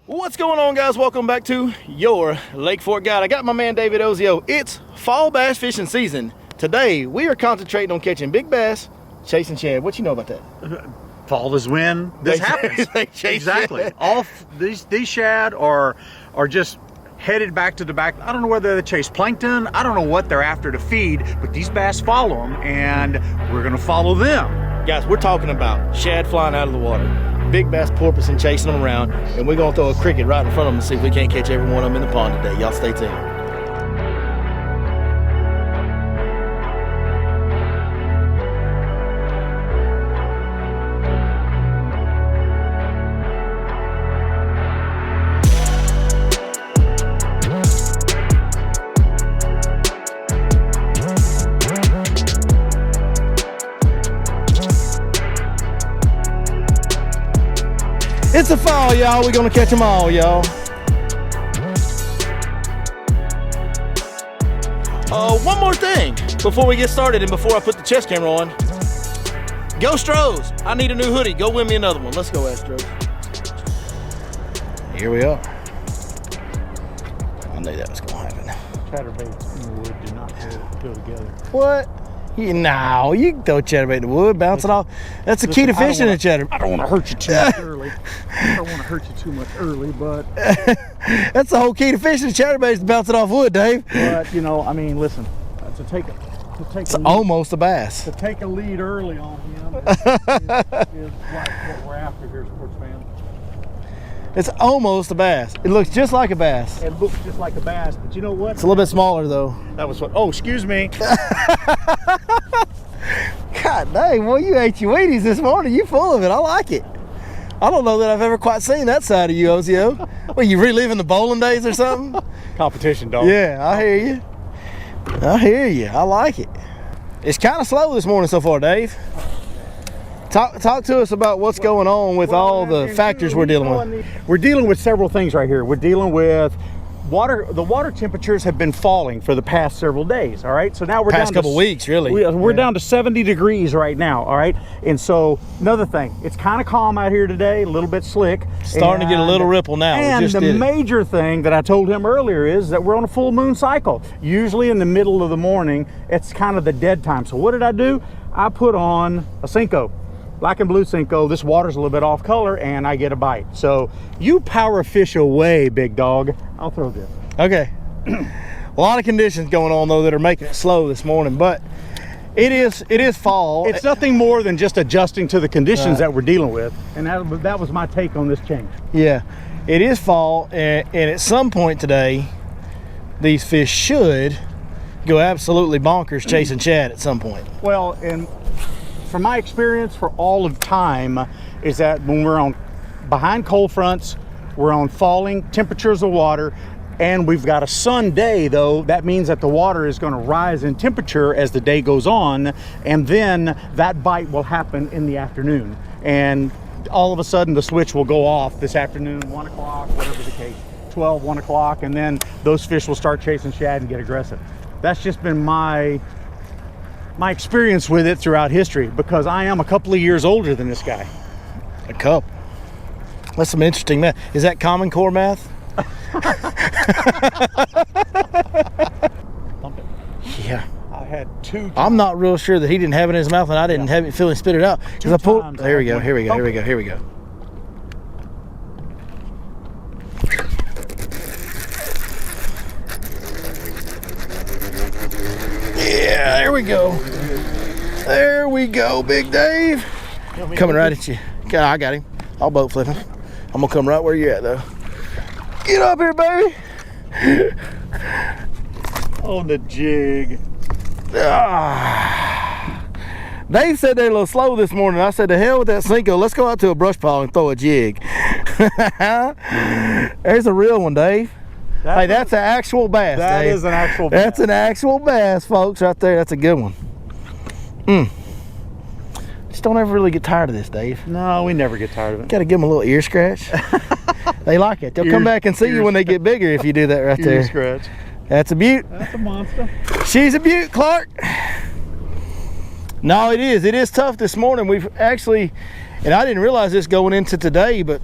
What's going on, guys? Welcome back to your Lake Fork Guide. I got my man David Ozio. It's fall bass fishing season. Today we are concentrating on catching big bass, chasing shad. What you know about that? Fall is when this happens. Exactly. Shad. All these shad are just headed back to the back. I don't know whether they chase plankton. I don't know what they're after to feed, but these bass follow them, and we're gonna follow them. Guys, we're talking about shad flying out of the water, big bass porpoising chasing them around, and we're gonna throw a cricket right in front of them and see if we can't catch every one of them in the pond today. Y'all stay tuned. It's a fall, y'all. We're gonna catch them all, y'all. One more thing before we get started and before I put the chest camera on. Go Stros. I need a new hoodie. Go win me another one. Let's go, Astros. Here we are. I knew that was gonna happen. Chatterbaits in the wood do not go together. What? No, you can throw chatterbait in the wood, bounce it off. That's the key to fishing a chatter. I don't want to hurt you too much early. I don't want to hurt you too much early, but that's the whole key to fishing a chatterbait is to bounce it off wood, Dave. But you know, I mean, listen, It's almost a bass. To take a lead early on him is what we're after here, sports fans. It's almost a bass. It looks just like a bass. It looks just like a bass, but you know what? It's a little bit smaller though. That was what? Oh, excuse me. God dang, boy, you ate your Wheaties this morning. You full of it. I like it. I don't know that I've ever quite seen that side of you, Ozio. Well, you reliving the bowling days or something? Competition, dog. Yeah, I hear you. I hear you. I like it. It's kind of slow this morning so far, Dave. Talk to us about what's going on with all the factors we're dealing with. We're dealing with several things right here. We're dealing with water. The water temperatures have been falling for the past several days. All right, so now we're past down couple weeks, really. We're down to 70 degrees right now. All right, and so another thing, it's kind of calm out here today, a little bit slick. Starting to get a little ripple now. And the major thing that I told him earlier is that we're on a full moon cycle. Usually in the middle of the morning, it's kind of the dead time. So what did I do? I put on a Cinco. Black and blue Cinco. This water's a little bit off color and I get a bite. So you power fish away, big dog. I'll throw this. Okay. A lot of conditions going on though that are making it slow this morning, but it is fall. It's nothing more than just adjusting to the conditions that we're dealing with. And that was my take on this change. Yeah, it is fall, and at some point today, these fish should go absolutely bonkers chasing shad at some point. Well, and from my experience for all of time is that when we're on behind cold fronts, we're on falling temperatures of water, and we've got a sun day though, that means that the water is going to rise in temperature as the day goes on, and then that bite will happen in the afternoon, and all of a sudden the switch will go off this afternoon, 1 o'clock, whatever the case, 12, 1 o'clock, and then those fish will start chasing shad and get aggressive. That's just been my experience with it throughout history, because I am a couple of years older than this guy. A couple. That's some interesting math. Is that Common Core math? Yeah. I had two. I'm not real sure that he didn't have it in his mouth and I didn't have it feel him spit it out. Because I pulled. Here we go. Here we go. Here we go. Here we go. Yeah, there we go. There we go, Big Dave. Coming right at you. Okay, I got him. I'll boat flip him. I'm gonna come right where you're at though. Get up here, baby. On the jig. Dave said they're a little slow this morning. I said, to hell with that Cinco. Let's go out to a brush pile and throw a jig. There's a real one, Dave. That's an actual bass, That Dave. is an actual bass. That's an actual bass, folks, right there. That's a good one. Just don't ever really get tired of this, Dave. No, we never get tired of it. Got to give them a little ear scratch. They like it. They'll come back and see you when they get bigger if you do that right there. Ear scratch. That's a beaut. That's a monster. She's a beaut, Clark. No, it is. It is tough this morning. We've actually, and I didn't realize this going into today, but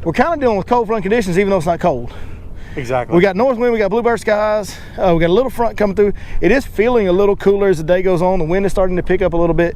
we're kind of dealing with cold front conditions, even though it's not cold. Exactly. We got north wind, we got bluebird skies, we got a little front coming through. It is feeling a little cooler as the day goes on. The wind is starting to pick up a little bit.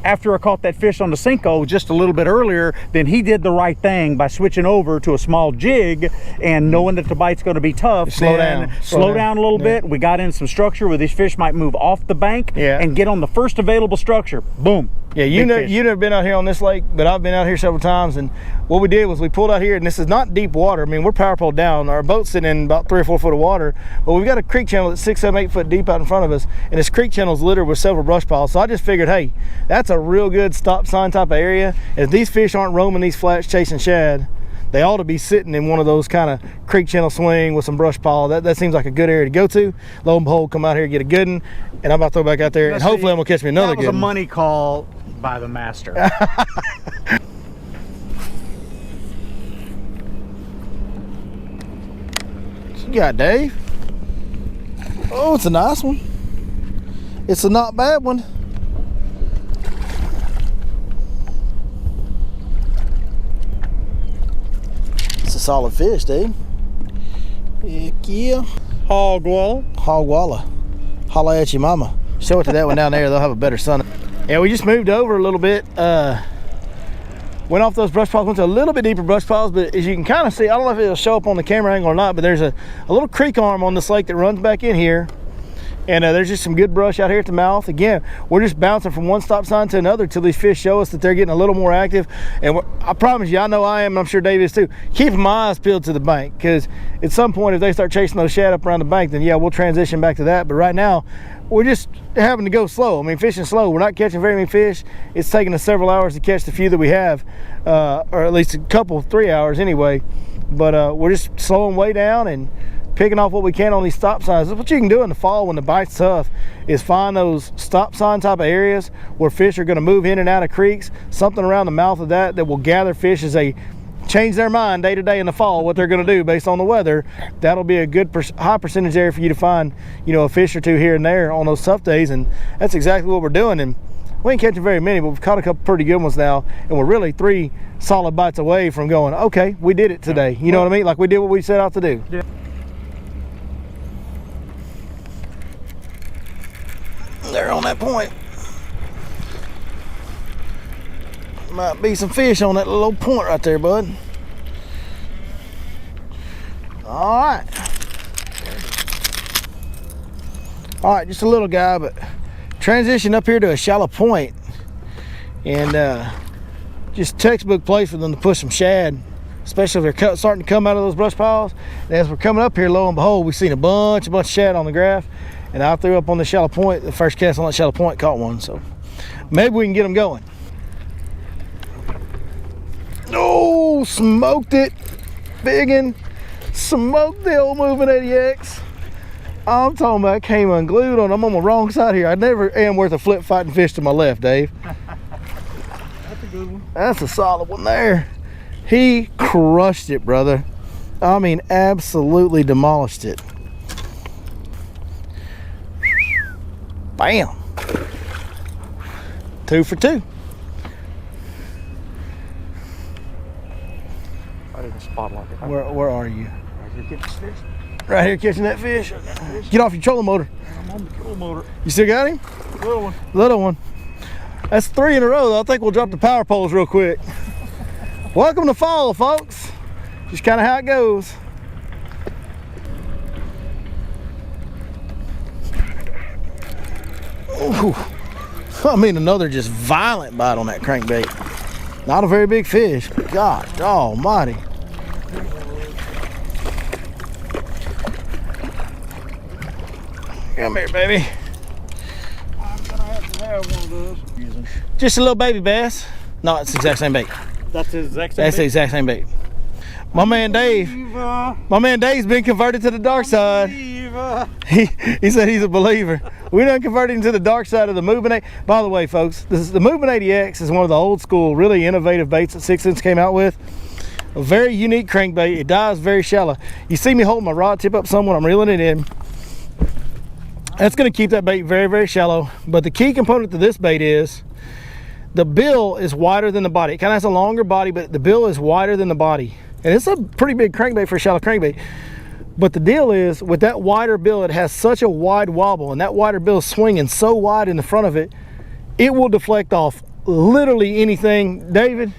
After I caught that fish on the Cinco just a little bit earlier, then he did the right thing by switching over to a small jig, and knowing that the bite's going to be tough, slow down a little bit. We got in some structure where these fish might move off the bank and get on the first available structure. Boom. Yeah, you've never been out here on this lake, but I've been out here several times, and what we did was we pulled out here, and this is not deep water. I mean, we're power pole down. Our boat's sitting in about 3 or 4 foot of water, but we've got a creek channel that's 6, 7, 8 foot deep out in front of us, and this creek channel is littered with several brush piles. So I just figured, hey, that's a real good stop sign type of area. If these fish aren't roaming these flats chasing shad, they ought to be sitting in one of those kind of creek channel swing with some brush pile. That seems like a good area to go to. Lo and behold, come out here, get a good one, and I'm about to throw back out there, and hopefully I'm gonna catch me another good one. That was a money call by the master. What you got, Dave? Oh, it's a nice one. It's a not bad one. It's a solid fish, dude. Heck yeah. Hog walla. Hog walla. Holla at your mama. Show it to that one down there. They'll have a better sun. Yeah, we just moved over a little bit. Went off those brush piles, went to a little bit deeper brush piles, but as you can kind of see, I don't know if it'll show up on the camera angle or not, but there's a little creek arm on this lake that runs back in here. And there's just some good brush out here at the mouth. Again, we're just bouncing from one stop sign to another till these fish show us that they're getting a little more active. And I promise you, I know I am, and I'm sure Dave is too, keeping my eyes peeled to the bank, because at some point if they start chasing those shad up around the bank, then yeah, we'll transition back to that. But right now, we're just having to go slow. I mean, fishing slow. We're not catching very many fish. It's taking us several hours to catch the few that we have, or at least a couple, 3 hours anyway. But we're just slowing way down and picking off what we can on these stop signs. What you can do in the fall when the bite's tough is find those stop sign type of areas where fish are going to move in and out of creeks, something around the mouth of that will gather fish as they change their mind day to day in the fall, what they're going to do based on the weather. That'll be a good high percentage area for you to find, you know, a fish or two here and there on those tough days. And that's exactly what we're doing. And we ain't catching very many, but we've caught a couple pretty good ones now, and we're really 3 solid bites away from going, okay, we did it today. You know what I mean? Like we did what we set out to do. Yeah. They're on that point. Might be some fish on that little point right there, bud. All right. All right, just a little guy, but transition up here to a shallow point, and just textbook place for them to push some shad, especially if they're starting to come out of those brush piles. And as we're coming up here, lo and behold, we've seen a bunch of shad on the graph. And I threw up on the shallow point. The first cast on that shallow point caught one, so maybe we can get them going. Oh, smoked it. Biggin. Smoked the old moving 80X. I'm talking about came unglued on. I'm on the wrong side here. I never am worth a flip fighting fish to my left, Dave. That's a good one. That's a solid one there. He crushed it, brother. I mean, absolutely demolished it. Bam. 2 for 2. I didn't spotlight it. Where are you? Right here catching fish. Right here catching that fish. Get off your trolling motor. I'm on the trolling motor. You still got him? Little one. Little one. That's 3 in a row, though. I think we'll drop the power poles real quick. Welcome to fall, folks. Just kind of how it goes. Ooh. I mean, another just violent bite on that crankbait. Not a very big fish, but God almighty. Come here, baby. I'm gonna have to have one of those. Just a little baby bass. No, it's the exact same bait. That's the exact same That's bait? the exact same bait. My man Dave. My man Dave's been converted to the dark side. He said he's a believer. We done converted him to the dark side of the moving 80. By the way, folks, the moving 80X is one of the old school, really innovative baits that 6 Sense came out with. A very unique crankbait. It dives very shallow. You see me holding my rod tip up some when I'm reeling it in. That's going to keep that bait very, very shallow. But the key component to this bait is the bill is wider than the body. It kind of has a longer body, but the bill is wider than the body. And it's a pretty big crankbait for a shallow crankbait. But the deal is, with that wider bill, it has such a wide wobble, and that wider bill is swinging so wide in the front of it, it will deflect off literally anything. David,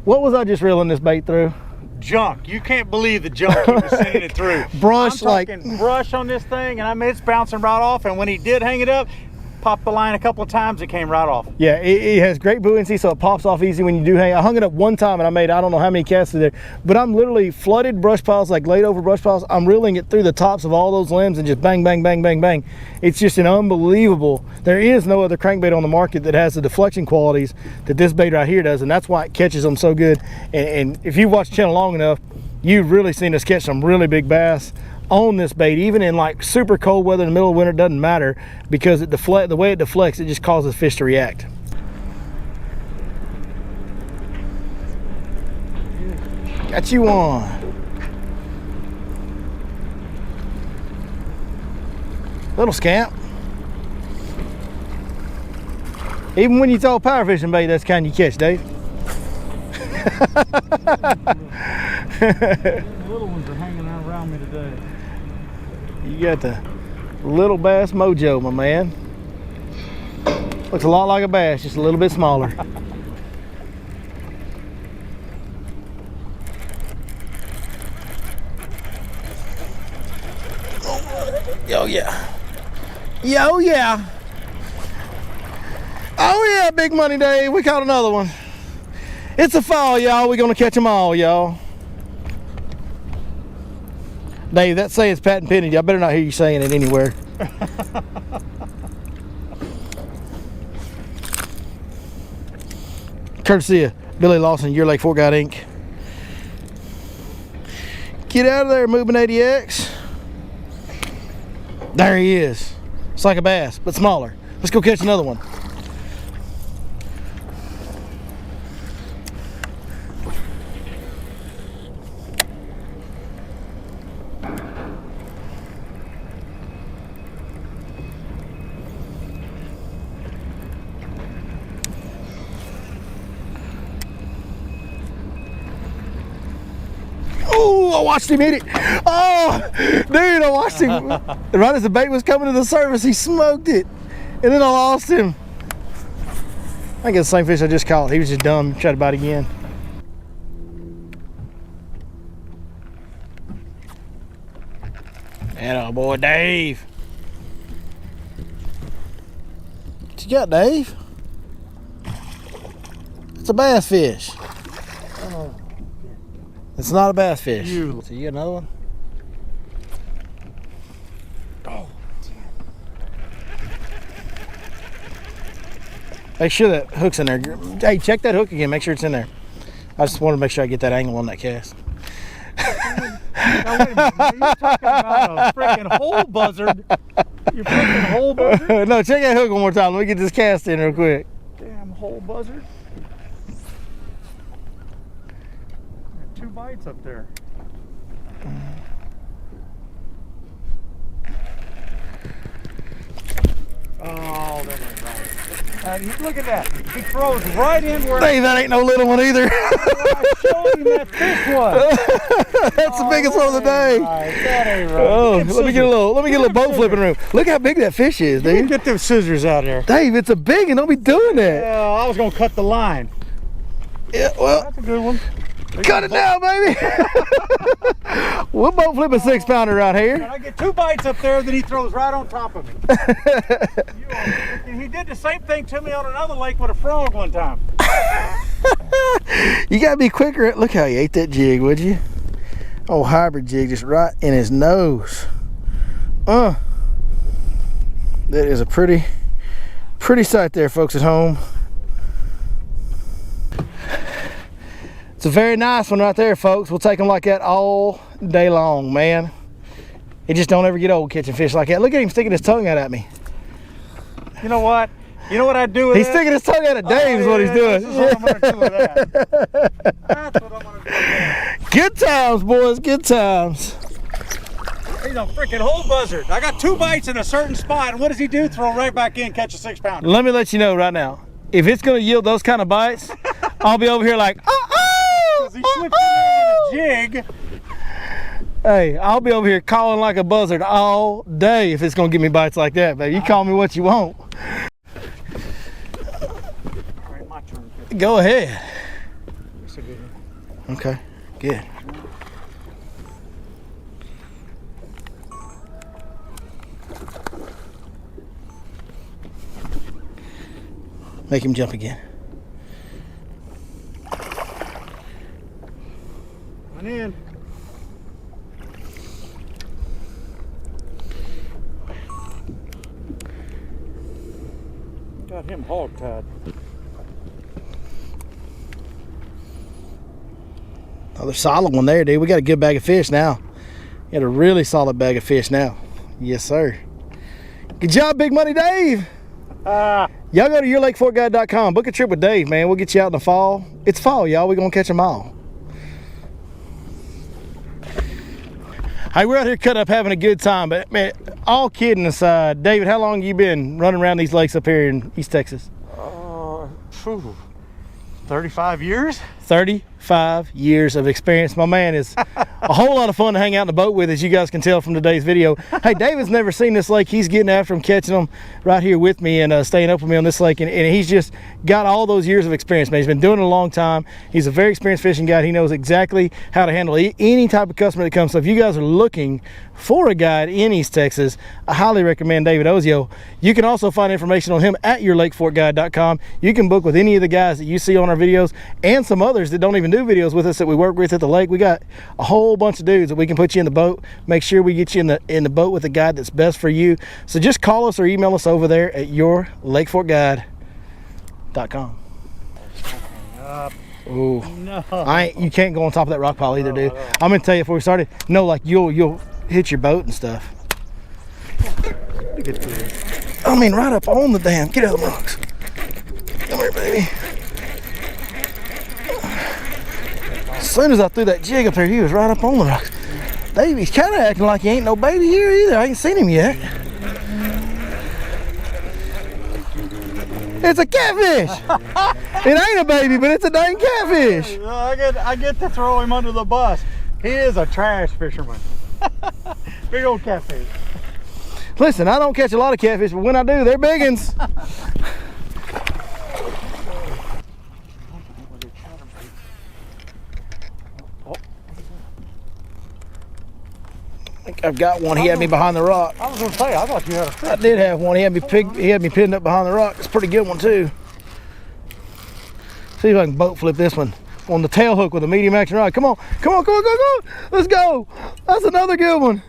what was I just reeling this bait through? Junk. You can't believe the junk he was sending it through. Brush, I'm talking brush on this thing, and I mean, it's bouncing right off, and when he did hang it up, popped the line a couple of times, it came right off. Yeah, it has great buoyancy, so it pops off easy when you do hang. I hung it up one time and I made I don't know how many casts there, but I'm literally flooded brush piles, like laid over brush piles. I'm reeling it through the tops of all those limbs and just bang, bang, bang, bang, bang. It's just an unbelievable. There is no other crankbait on the market that has the deflection qualities that this bait right here does, and that's why it catches them so good. And if you've watched the channel long enough, you've really seen us catch some really big bass on this bait, even in like super cold weather in the middle of winter. Doesn't matter, because the way it deflects, it just causes fish to react. Got you on. Little scamp. Even when you throw a power fishing bait, that's the kind you catch, Dave. The little ones are hanging out around me today. You got the little bass mojo, my man. Looks a lot like a bass, just a little bit smaller. Oh yeah. Yo yeah. Oh yeah, big money Dave. We caught another one. It's a fall, y'all. We're gonna catch them all, y'all. Dave, that saying's patent pending. I better not hear you saying it anywhere. Courtesy of Billy Lawson, Your Lake Fort Guide Inc. Get out of there, Moving 80X. There he is. It's like a bass, but smaller. Let's go catch another one. Oh, I watched him eat it. Oh, dude, I watched him. Right as the bait was coming to the surface, he smoked it. And then I lost him. I think it's the same fish I just caught. He was just dumb, tried to bite again. Atta boy, Dave. What you got, Dave? It's a bass fish. It's not a bass fish. So you got another one? Oh, make sure that hook's in there. Hey, check that hook again. Make sure it's in there. I just wanted to make sure I get that angle on that cast. Now, wait a minute. You're talking about a freaking hole buzzard. You freaking hole buzzard? No, check that hook one more time. Let me get this cast in real quick. Damn hole buzzard. Two bites up there. Oh, that ain't right. Look at that. He throws right in where. Dave, that ain't no little one either. I showed him that fish was. That's the biggest one of the day. Right. That ain't right. Oh, let me get a little boat flipping room. Look how big that fish is, dude. Get them scissors out there. Dave, it's a big one. Don't be doing that. Yeah, I was gonna cut the line. Yeah, well, That's a good one. cut it down, baby. We'll boat flip a 6-pounder right here. And I get two bites up there that he throws right on top of me. He did the same thing to me on another lake with a frog one time. You gotta be quicker. Look how he ate that jig, would you? Oh, hybrid jig just right in his nose. That is a pretty sight there, folks at home. It's a very nice one right there, folks. We'll take them like that all day long, man. It just don't ever get old catching fish like that. Look at him sticking his tongue out at me. You know what? You know what I'd do with He's sticking his tongue out at Dave is what he's doing. That's what I'm gonna do with that. That's what I'm gonna do with that. Good times, boys, good times. He's a freaking hole buzzard. I got two bites in a certain spot, and what does he do? Throw right back in, catch a 6-pounder. Let me let you know right now. If it's gonna yield those kind of bites, I'll be over here like, He slipped in there with a jig. Hey, I'll be over here calling like a buzzard all day if it's gonna give me bites like that, baby. You call me what you want. All right, my turn. Go ahead. That's a good one. Okay, good. Make him jump again. Come in. Got him hog tied. Another solid one there, dude. We got a good bag of fish now. We got a really solid bag of fish now. Yes, sir. Good job, Big Money Dave. Y'all go to yourlakefortguide.com. Book a trip with Dave, man. We'll get you out in the fall. It's fall, y'all. We're going to catch them all. Hey, we're out here cut up having a good time, but man, all kidding aside, David, how long you been running around these lakes up here in East Texas? 35 years? 35 years of experience. My man is a whole lot of fun to hang out in the boat with, as you guys can tell from today's video. Hey, David's never seen this lake. He's getting after them, catching them right here with me and staying up with me on this lake. And he's just got all those years of experience, man. He's been doing it a long time. He's a very experienced fishing guide. He knows exactly how to handle any type of customer that comes. So if you guys are looking for a guide in East Texas, I highly recommend David Ozio. You can also find information on him at yourlakefortguide.com. You can book with any of the guys that you see on our videos and some others that don't even do videos with us that we work with at the lake. We got a whole bunch of dudes that we can put you in the boat, make sure we get you in the boat with a guide that's best for you. So just call us or email us over there at yourlakefortguide.com. Ooh, No. you can't go on top of that rock pile either, dude. I'm gonna tell you before we started, no, like you'll hit your boat and stuff. I mean, right up on the dam. Get out of the rocks. Come here, baby. As soon as I threw that jig up there, he was right up on the rocks. Davey's kind of acting like he ain't no baby here either. I ain't seen him yet. It's a catfish. It ain't a baby, but it's a dang catfish. I get to throw him under the bus. He is a trash fisherman. Big old catfish. Listen, I don't catch a lot of catfish, but when I do, they're big uns. I think I've got one. He had me behind the rock. I was gonna say, I thought you had a fish. I did have one. He had me pinned up behind the rock. It's a pretty good one too. See if I can boat flip this one on the tail hook with a medium action rod. Come on, come on, come on, come on, come on. Let's go. That's another good one.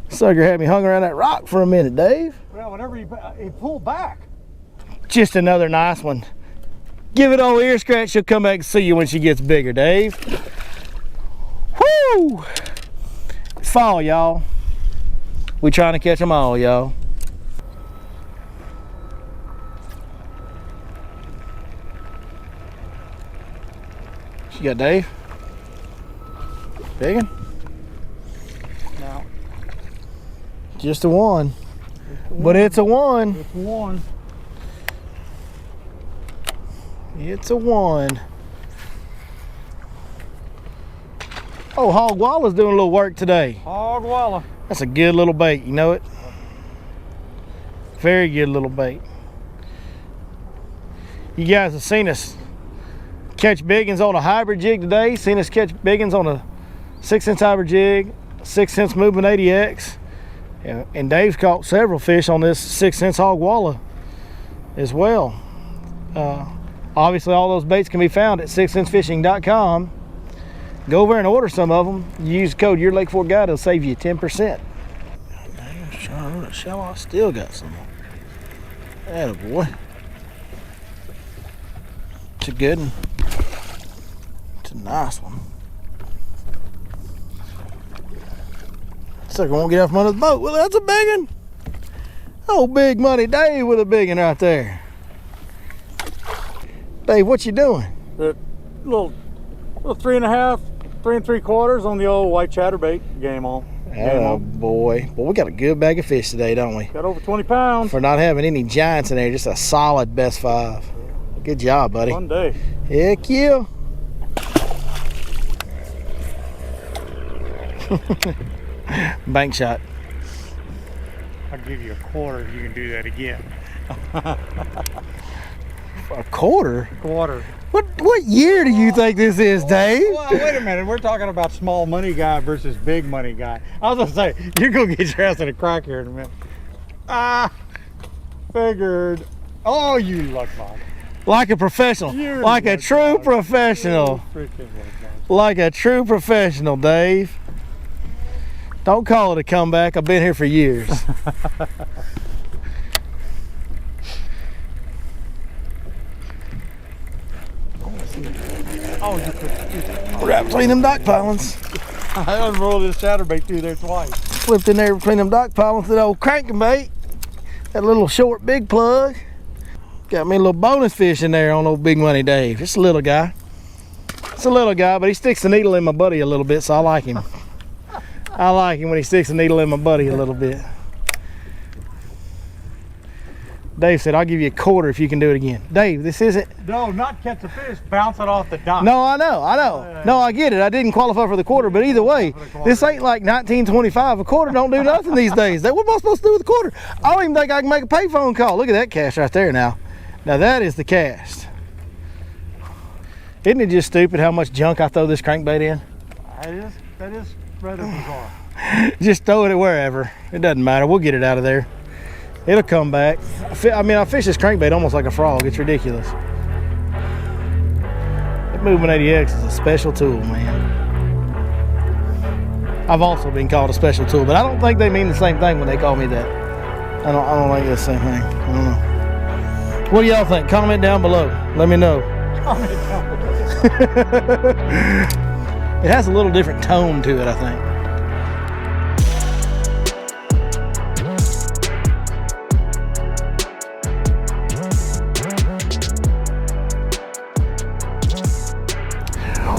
Sucker had me hung around that rock for a minute, Dave. Well, whenever he pulled back. Just Just another nice one. Give it old ear scratch. She'll come back and see you when she gets bigger, Dave. Woo! It's fall, y'all. We trying to catch them all, y'all. You got Dave? Big one? No. Just a one. But it's a one. It's one. It's a one. Oh, Hog Walla's doing a little work today. Hog Walla. That's a good little bait, you know it? Very good little bait. You guys have seen us catch biggins on a hybrid jig today. Seen us catch biggins on a 6-cent hybrid jig, 6-cent movement 80X. And Dave's caught several fish on this 6-cent Hog Walla as well. Obviously, all those baits can be found at 6centsfishing.com. Go over and order some of them. Use the code YourLakeFortGuide, it'll save you 10%. Damn, Shad still got some. Attaboy. It's a good one. It's a nice one. Sucker won't get out from under the boat. Well, that's a big one. Oh, Big Money Dave with a big one right there. Dave, what you doing? The little 3.5, 3 3/4 on the old white chatterbait game on. Oh boy. Well, we got a good bag of fish today, don't we? Got over 20 pounds. For not having any giants in there, just a solid best five. Good job, buddy. Fun day. Heck yeah. Bank shot. I'll give you a quarter if you can do that again. A quarter? Quarter. What year do you think this is, Dave? Well, wait a minute. We're talking about small money guy versus big money guy. I was gonna say, you're gonna get your ass in a crack here in a minute. Figured. Oh, you luck bug. Like a professional. You're Like a true professional. Like a true professional, Dave. Don't call it a comeback. I've been here for years. Oh, you could. Right between them dock pilings. I unrolled this chatterbait through there twice. Flipped in there between them dock pilings with that old crankbait. That little short big plug. Got me a little bonus fish in there on old Big Money Dave. Just a little guy. It's a little guy, but he sticks the needle in my buddy a little bit, so I like him. I like him when he sticks the needle in my buddy a little bit. Dave said, I'll give you a quarter if you can do it again. Dave, this isn't... No, not catch a fish, bounce it off the dock. No, I know. No, I get it. I didn't qualify for the quarter, but either way, this ain't like 1925. A quarter don't do nothing these days. What am I supposed to do with a quarter? I don't even think I can make a payphone call. Look at that cast right there now. Now that is the cast. Isn't it just stupid how much junk I throw this crankbait in? That is rather bizarre. Just throw it wherever. It doesn't matter. We'll get it out of there. It'll come back. I mean, I fish this crankbait almost like a frog. It's ridiculous. That Movement 80X is a special tool, man. I've also been called a special tool, but I don't think they mean the same thing when they call me that. I don't think it's the same thing. I don't know. What do y'all think? Comment down below. Let me know. Comment down below. It has a little different tone to it, I think.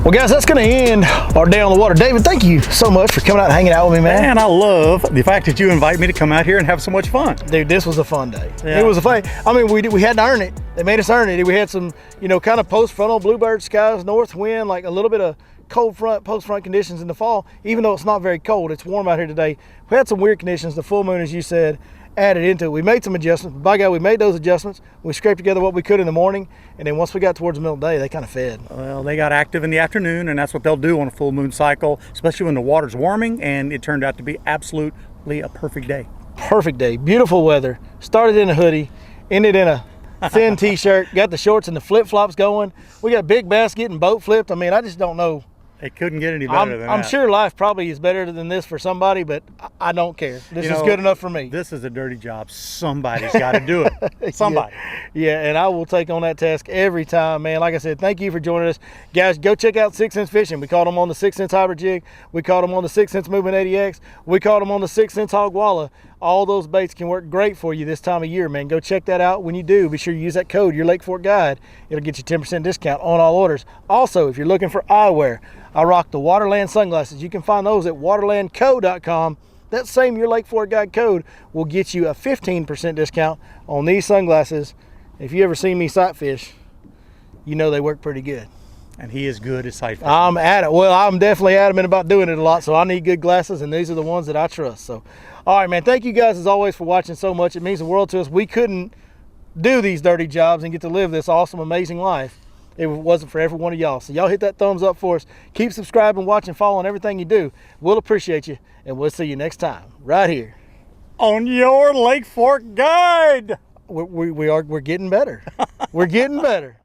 Well, guys, that's going to end our day on the water. David, thank you so much for coming out and hanging out with me, man. Man, I love the fact that you invite me to come out here and have so much fun. Dude, this was a fun day. Yeah. It was a fun. I mean, we had to earn it. They made us earn it. We had some, kind of post-frontal bluebird skies, north wind, like a little bit of cold front, post-front conditions in the fall. Even though it's not very cold, it's warm out here today. We had some weird conditions. The full moon, as you said, added into it. We made some adjustments. By God, we made those adjustments. We scraped together what we could in the morning, and then once we got towards the middle of the day, they kind of fed. Well, they got active in the afternoon, and that's what they'll do on a full moon cycle, especially when the water's warming, and it turned out to be absolutely a perfect day. Perfect day. Beautiful weather. Started in a hoodie, ended in a thin t-shirt, got the shorts and the flip-flops going. We got big bass getting boat flipped. I mean, I just don't know. It couldn't get any better than that. I'm sure life probably is better than this for somebody, but I don't care. This is good enough for me. This is a dirty job. Somebody's got to do it. Somebody. Yeah, and I will take on that task every time, man. Like I said, thank you for joining us. Guys, go check out 6 Cents Fishing. We caught them on the 6 Cents Hybrid Jig. We caught them on the 6 Cents Movement 80X. We caught them on the 6 Cents Hog Walla. All those baits can work great for you this time of year, man. Go check that out. When you do, be sure you use that code, your Lake Fork Guide. It'll get you 10% discount on all orders. Also, if you're looking for eyewear, I rock the Waterland sunglasses. You can find those at waterlandco.com. That same Your Lake Fork Guide code will get you a 15% discount on these sunglasses. If you ever seen me sight fish, you know they work pretty good. And he is good at sight fishing. I'm definitely adamant about doing it a lot, so I need good glasses, and these are the ones that I trust. So, all right, man, thank you guys as always for watching so much. It means the world to us. We couldn't do these dirty jobs and get to live this awesome, amazing life if it wasn't for every one of y'all. So y'all hit that thumbs up for us. Keep subscribing, watching, following everything you do. We'll appreciate you, and we'll see you next time right here on your Lake Fork Guide. We're getting better. We're getting better.